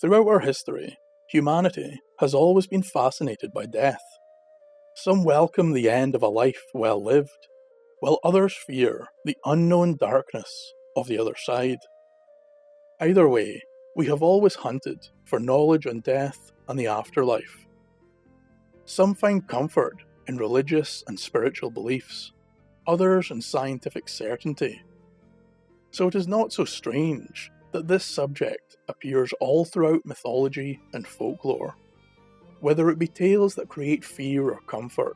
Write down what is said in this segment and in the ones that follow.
Throughout our history, humanity has always been fascinated by death. Some welcome the end of a life well lived, while others fear the unknown darkness of the other side. Either way, we have always hunted for knowledge on death and the afterlife. Some find comfort in religious and spiritual beliefs, others in scientific certainty. So it is not so strange that this subject appears all throughout mythology and folklore, whether it be tales that create fear or comfort,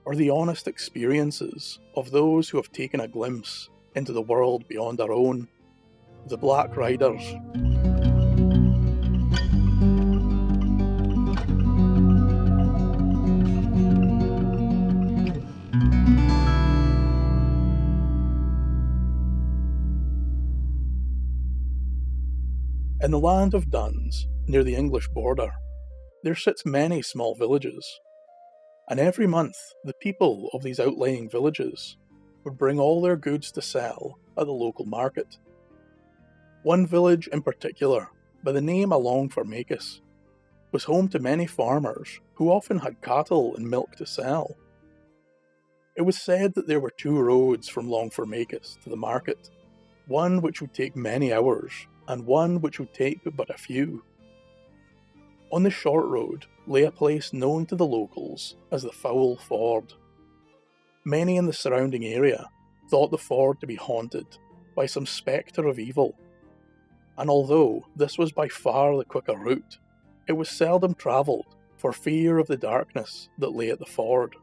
or the honest experiences of those who have taken a glimpse into the world beyond our own, the Black Riders. In the land of Duns, near the English border, there sits many small villages, and every month the people of these outlying villages would bring all their goods to sell at the local market. One village in particular, by the name of Longformacus, was home to many farmers who often had cattle and milk to sell. It was said that there were two roads from Longformacus to the market, one which would take many hours, and one which would take but a few. On the short road lay a place known to the locals as the Foul Ford. Many in the surrounding area thought the ford to be haunted by some spectre of evil, and although this was by far the quicker route, it was seldom travelled for fear of the darkness that lay at the ford.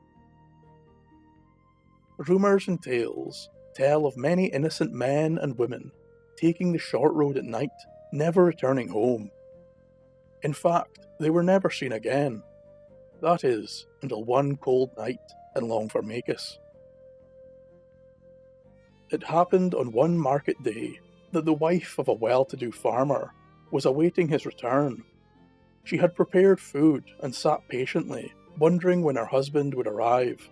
Rumours and tales tell of many innocent men and women taking the short road at night, never returning home. In fact, they were never seen again. That is, until one cold night in Longformacus. It happened on one market day that the wife of a well-to-do farmer was awaiting his return. She had prepared food and sat patiently, wondering when her husband would arrive.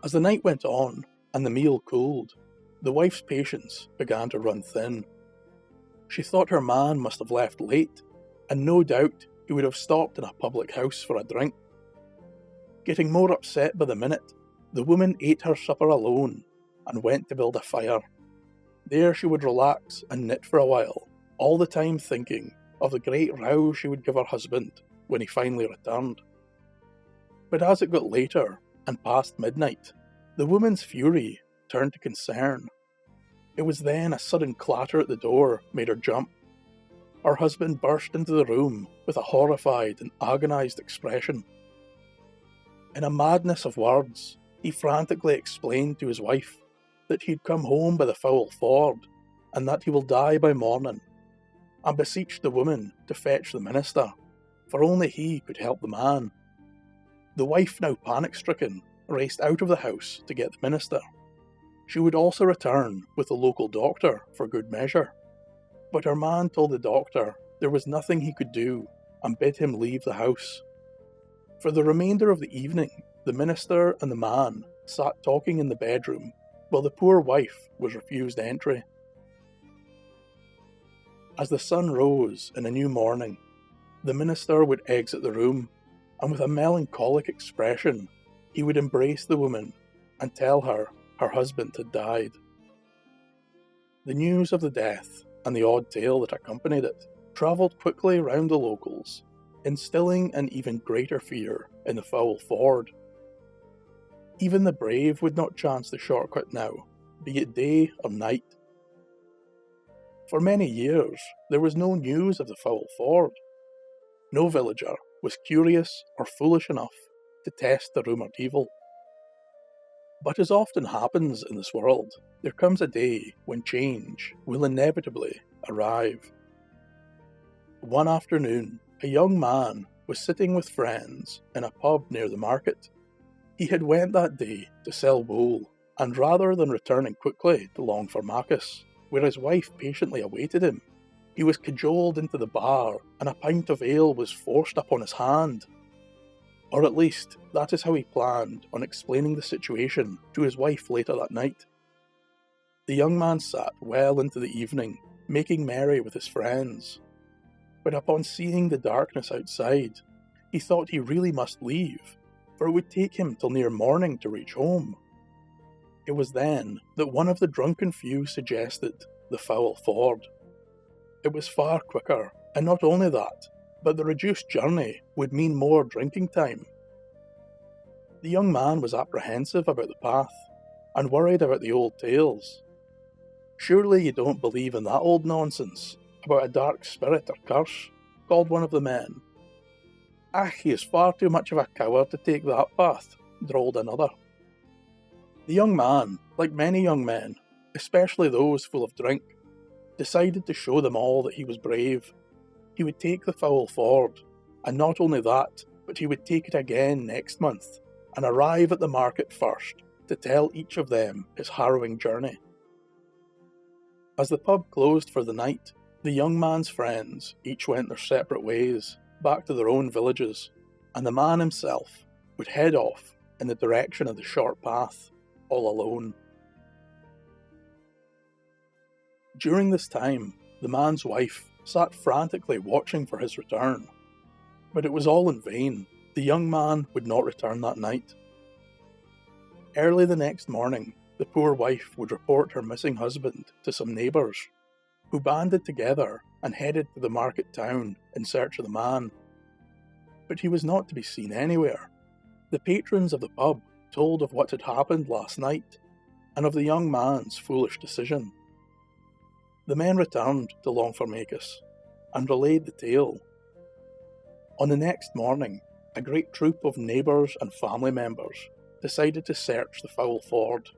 As the night went on and the meal cooled, the wife's patience began to run thin. She thought her man must have left late, and no doubt he would have stopped in a public house for a drink. Getting more upset by the minute, the woman ate her supper alone and went to build a fire. There she would relax and knit for a while, all the time thinking of the great row she would give her husband when he finally returned. But as it got later and past midnight, the woman's fury turned to concern. It was then a sudden clatter at the door made her jump. Her husband burst into the room with a horrified and agonised expression. In a madness of words, he frantically explained to his wife that he'd come home by the Foul Ford, and that he will die by morning, and beseeched the woman to fetch the minister, for only he could help the man. The wife, now panic-stricken, raced out of the house to get the minister. She would also return with the local doctor for good measure, but her man told the doctor there was nothing he could do and bid him leave the house. For the remainder of the evening, the minister and the man sat talking in the bedroom, while the poor wife was refused entry. As the sun rose in a new morning, the minister would exit the room, and with a melancholic expression, he would embrace the woman and tell her husband had died. The news of the death and the odd tale that accompanied it travelled quickly round the locals, instilling an even greater fear in the Foul Ford. Even the brave would not chance the shortcut now, be it day or night. For many years, there was no news of the Foul Ford. No villager was curious or foolish enough to test the rumoured evil. But as often happens in this world, there comes a day when change will inevitably arrive. One afternoon, a young man was sitting with friends in a pub near the market. He had went that day to sell wool, and rather than returning quickly to Longformacus, where his wife patiently awaited him, he was cajoled into the bar and a pint of ale was forced upon his hand. Or at least, that is how he planned on explaining the situation to his wife later that night. The young man sat well into the evening, making merry with his friends. but upon seeing the darkness outside, he thought he really must leave, for it would take him till near morning to reach home. It was then that one of the drunken few suggested the foul ford. It was far quicker, and not only that, but the reduced journey would mean more drinking time. The young man was apprehensive about the path, and worried about the old tales. "Surely you don't believe in that old nonsense about a dark spirit or curse?" called one of the men. "Ah, he is far too much of a coward to take that path," drawled another. The young man, like many young men, especially those full of drink, decided to show them all that he was brave. He would take the foul ford, and not only that, but he would take it again next month, and arrive at the market first to tell each of them his harrowing journey. As the pub closed for the night, the young man's friends each went their separate ways, back to their own villages, and the man himself would head off in the direction of the short path, all alone. During this time, the man's wife sat frantically watching for his return, but it was all in vain. The young man would not return that night. Early the next morning, the poor wife would report her missing husband to some neighbours, who banded together and headed to the market town in search of the man. But he was not to be seen anywhere. The patrons of the pub told of what had happened last night, and of the young man's foolish decision. The men returned to Longformacus, and relayed the tale. On the next morning, a great troop of neighbours and family members decided to search the foul ford.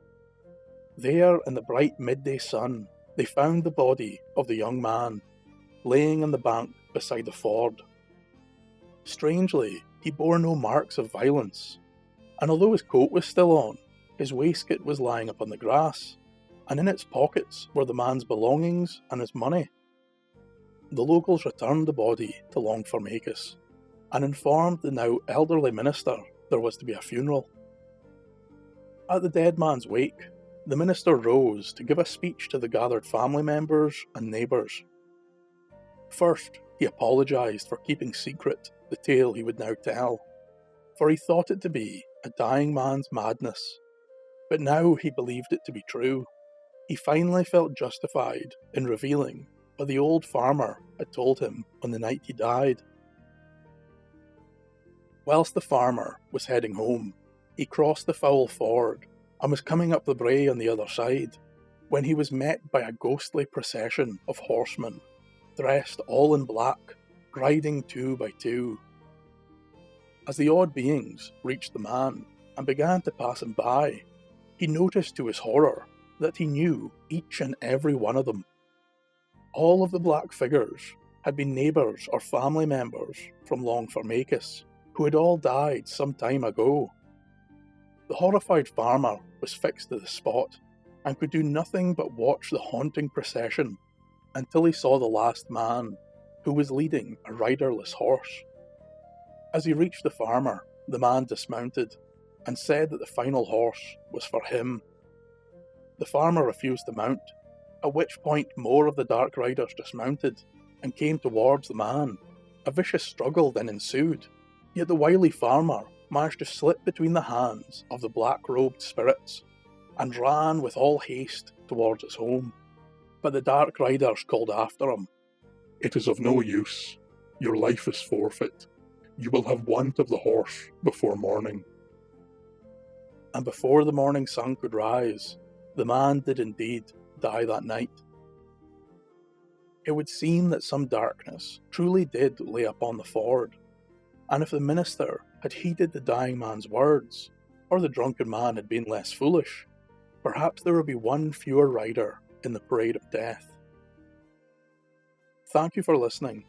There, in the bright midday sun, they found the body of the young man, laying on the bank beside the ford. Strangely, he bore no marks of violence, and although his coat was still on, his waistcoat was lying upon the grass, and in its pockets were the man's belongings and his money. The locals returned the body to Longformacus, and informed the now elderly minister there was to be a funeral. At the dead man's wake, the minister rose to give a speech to the gathered family members and neighbours. First, he apologised for keeping secret the tale he would now tell, for he thought it to be a dying man's madness, but now he believed it to be true. He finally felt justified in revealing what the old farmer had told him on the night he died. Whilst the farmer was heading home, he crossed the foul ford and was coming up the brae on the other side, when he was met by a ghostly procession of horsemen, dressed all in black, riding 2 by 2. As the odd beings reached the man and began to pass him by, he noticed to his horror that he knew each and every one of them. All of the black figures had been neighbours or family members from Longformacus, who had all died some time ago. The horrified farmer was fixed to the spot, and could do nothing but watch the haunting procession until he saw the last man, who was leading a riderless horse. As he reached the farmer, the man dismounted, and said that the final horse was for him. The farmer refused to mount, at which point more of the dark riders dismounted, and came towards the man. A vicious struggle then ensued, yet the wily farmer managed to slip between the hands of the black-robed spirits, and ran with all haste towards his home. But the dark riders called after him, "It is of no use. Your life is forfeit. You will have want of the horse before morning." And before the morning sun could rise, the man did indeed die that night. It would seem that some darkness truly did lay upon the ford, and if the minister had heeded the dying man's words, or the drunken man had been less foolish, perhaps there would be one fewer rider in the parade of death. Thank you for listening,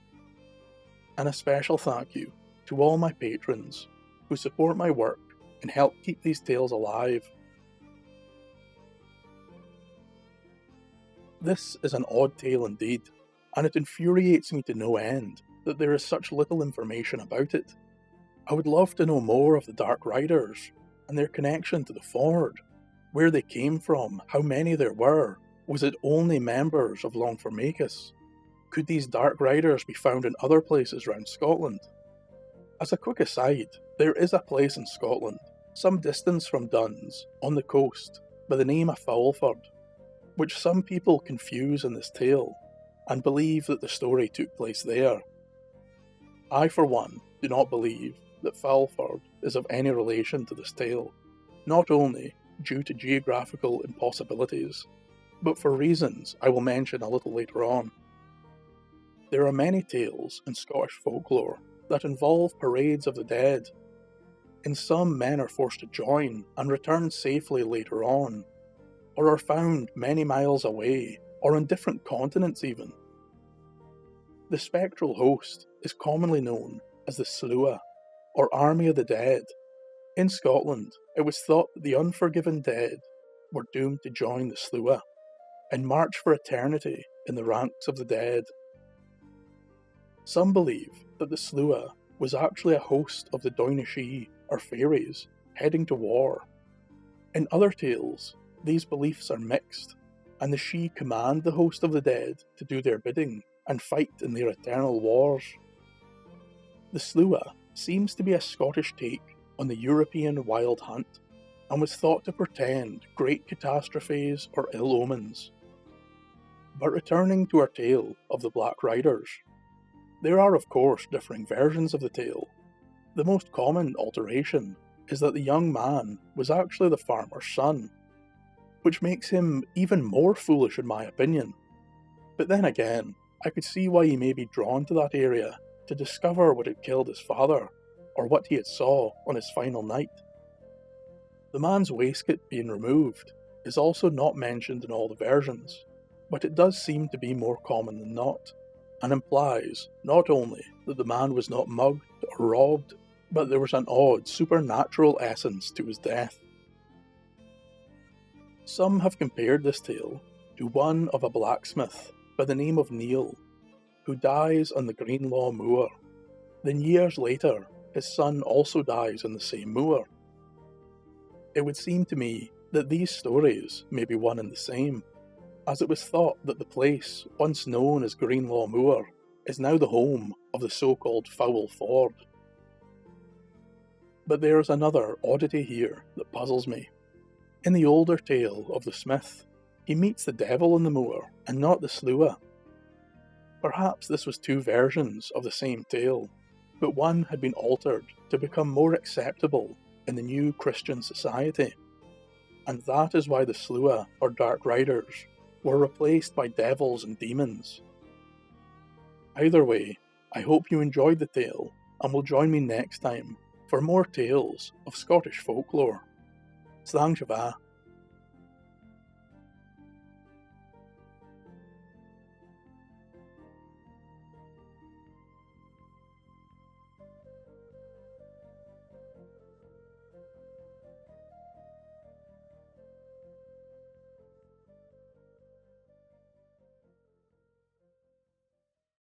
and a special thank you to all my patrons who support my work and help keep these tales alive. This is an odd tale indeed, and it infuriates me to no end that there is such little information about it. I would love to know more of the Dark Riders, and their connection to the ford, where they came from, how many there were, was it only members of Longformacus? Could these dark riders be found in other places around Scotland? As a quick aside, there is a place in Scotland, some distance from Duns, on the coast, by the name of Falkirk, which some people confuse in this tale, and believe that the story took place there. I, for one, do not believe that Falkirk is of any relation to this tale, not only due to geographical impossibilities, but for reasons I will mention a little later on. There are many tales in Scottish folklore that involve parades of the dead. In some, men are forced to join and return safely later on, or are found many miles away, or on different continents even. The spectral host is commonly known as the Slua, or Army of the Dead. In Scotland, it was thought that the unforgiven dead were doomed to join the Slua and march for eternity in the ranks of the dead. Some believe that the Slua was actually a host of the Doinashee, or fairies, heading to war. In other tales, these beliefs are mixed, and the Sidhe command the host of the dead to do their bidding and fight in their eternal wars. The Slua seems to be a Scottish take on the European wild hunt, and was thought to portend great catastrophes or ill omens. But returning to our tale of the Black Riders, there are of course differing versions of the tale. The most common alteration is that the young man was actually the farmer's son, which makes him even more foolish in my opinion. But then again, I could see why he may be drawn to that area to discover what had killed his father, or what he had saw on his final night. The man's waistcoat being removed is also not mentioned in all the versions, but it does seem to be more common than not, and implies not only that the man was not mugged or robbed, but there was an odd supernatural essence to his death. Some have compared this tale to one of a blacksmith by the name of Neil, who dies on the Greenlaw Moor. Then years later, his son also dies on the same moor. It would seem to me that these stories may be one and the same, as it was thought that the place, once known as Greenlaw Moor, is now the home of the so-called Foul Ford. But there is another oddity here that puzzles me. In the older tale of the smith, he meets the devil in the moor, and not the Slua. Perhaps this was two versions of the same tale, but one had been altered to become more acceptable in the new Christian society, and that is why the Slua, or Dark Riders, were replaced by devils and demons. Either way, I hope you enjoyed the tale, and will join me next time for more tales of Scottish folklore. Slán